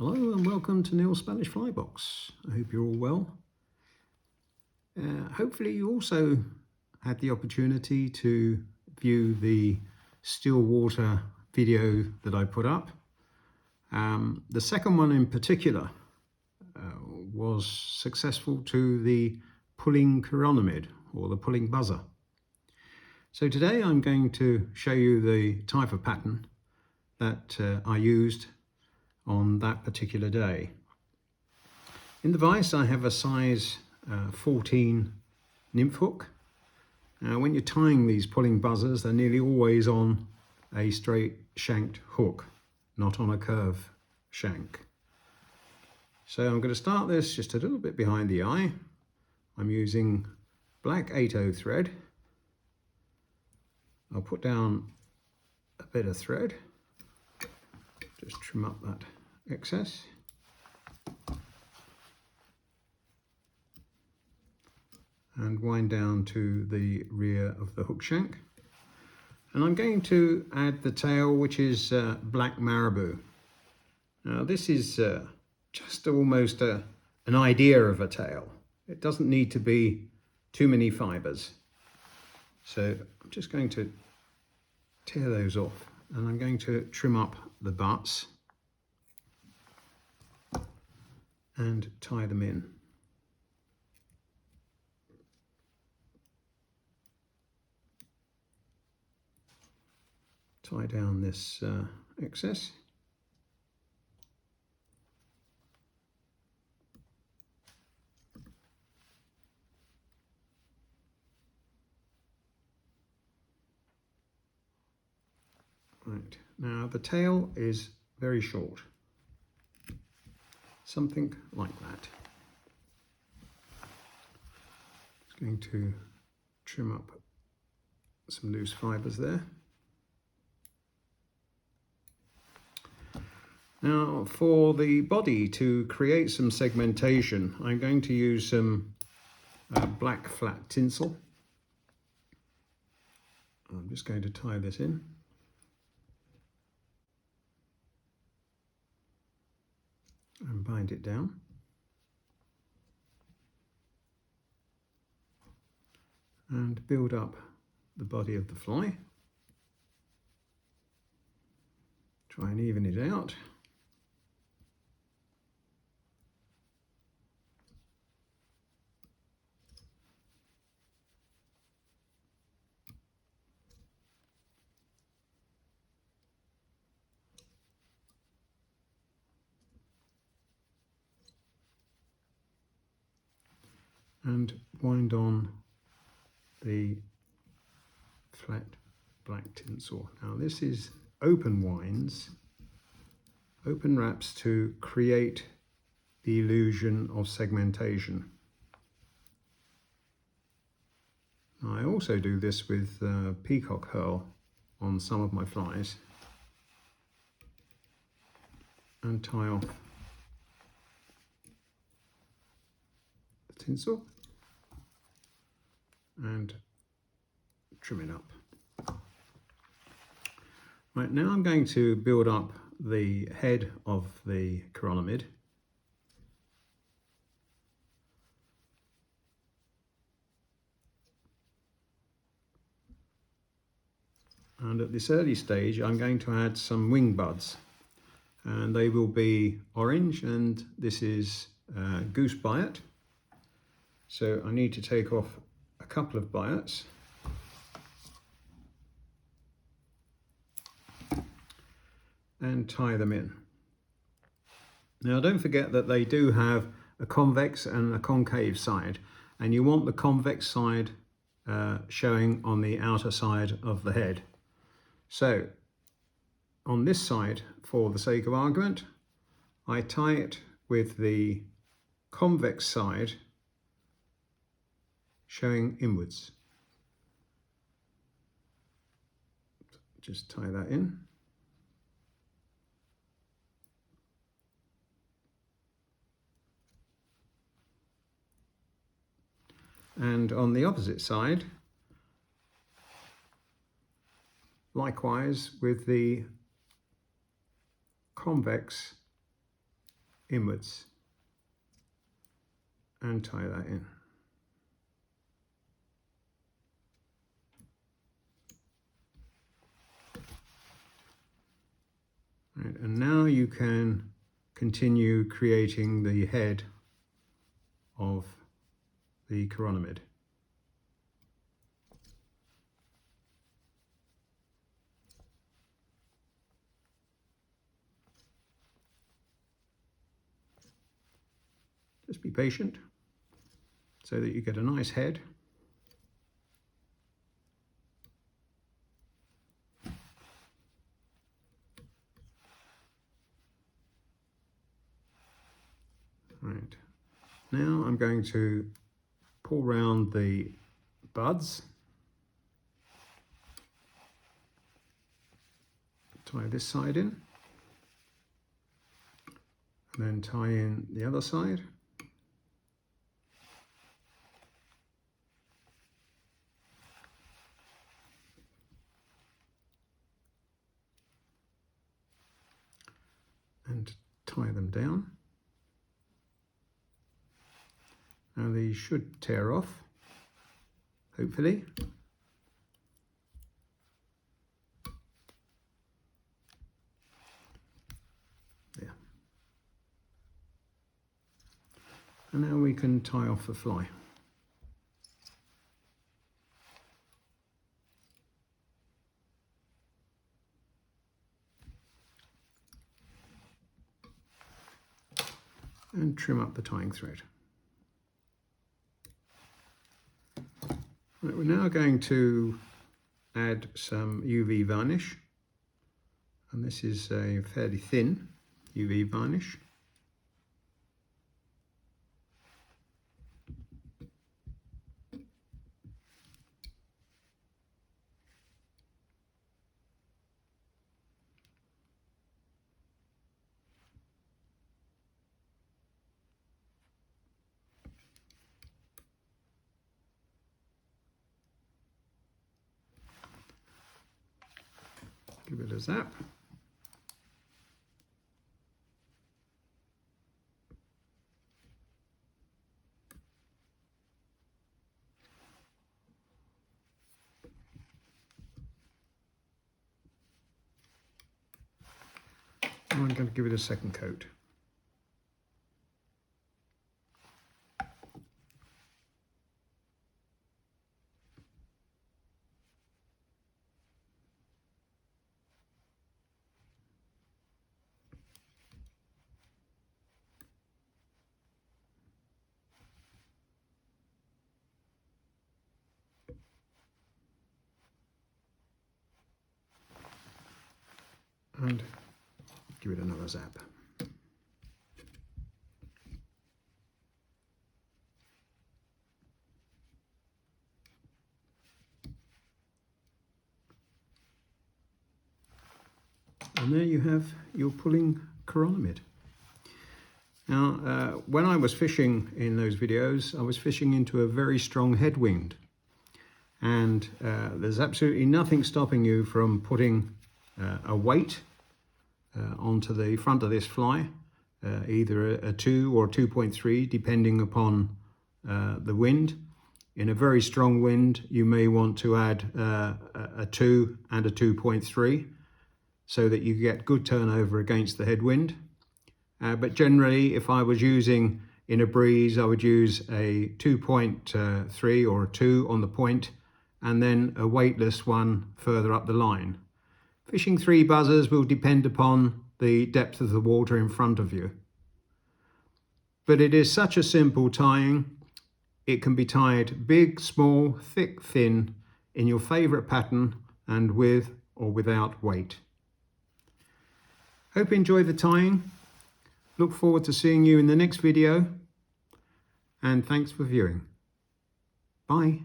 Hello and welcome to Neil's Spanish Flybox. I hope you're all well. Hopefully you also had the opportunity to view the still water video that I put up. The second one in particular was successful to the pulling quironómido, or the pulling buzzer. So today I'm going to show you the type of pattern that I used on that particular day. In the vise I have a size 14 nymph hook. Now when you're tying these pulling buzzers, they're nearly always on a straight shanked hook, not on a curve shank. So I'm going to start this just a little bit behind the eye. I'm using black 8/0 thread. I'll put down a bit of thread, just trim up that excess. And wind down to the rear of the hook shank. And I'm going to add the tail, which is black marabou. Now this is just almost an idea of a tail. It doesn't need to be too many fibers. So I'm just going to tear those off, and I'm going to trim up the butts and tie them in. Tie down this excess. Right, now the tail is very short, something like that. Just going to trim up some loose fibers there. Now for the body, to create some segmentation, I'm going to use some black flat tinsel. I'm just going to tie this in. And bind it down. And build up the body of the fly. Try and even it out. And wind on the flat black tinsel. Now this is open winds, open wraps to create the illusion of segmentation. I also do this with peacock herl on some of my flies, and tie off the tinsel and trim it up. Right, now I'm going to build up the head of the quironómido. And at this early stage I'm going to add some wing buds, and they will be orange, and this is goose bite. So I need to take off a couple of bites. And tie them in. Now don't forget that they do have a convex and a concave side, and you want the convex side showing on the outer side of the head. So on this side, for the sake of argument, I tie it with the convex side showing inwards. Just tie that in. And on the opposite side, likewise with the convex inwards and tie that in. Right, and now you can continue creating the head of the quironómido. Just be patient so that you get a nice head. Right, now I'm going to pull round the buds, tie this side in, and then tie in the other side. And tie them down. Now these should tear off, hopefully. There. And now we can tie off the fly. And trim up the tying thread. Right, we're now going to add some UV varnish, and this is a fairly thin UV varnish. Give it a zap. And I'm going to give it a second coat. And give it another zap. And there you have your pulling quironómido. Now, when I was fishing in those videos, I was fishing into a very strong headwind. And there's absolutely nothing stopping you from putting a weight onto the front of this fly, either a 2 or 2.3, depending upon the wind. In a very strong wind, you may want to add a 2 and a 2.3 so that you get good turnover against the headwind. But generally, if I was using in a breeze, I would use a 2.3 or a 2 on the point, and then a weightless one further up the line. Fishing 3 buzzers will depend upon the depth of the water in front of you. But it is such a simple tying. It can be tied big, small, thick, thin, in your favourite pattern and with or without weight. Hope you enjoy the tying. Look forward to seeing you in the next video. And thanks for viewing. Bye.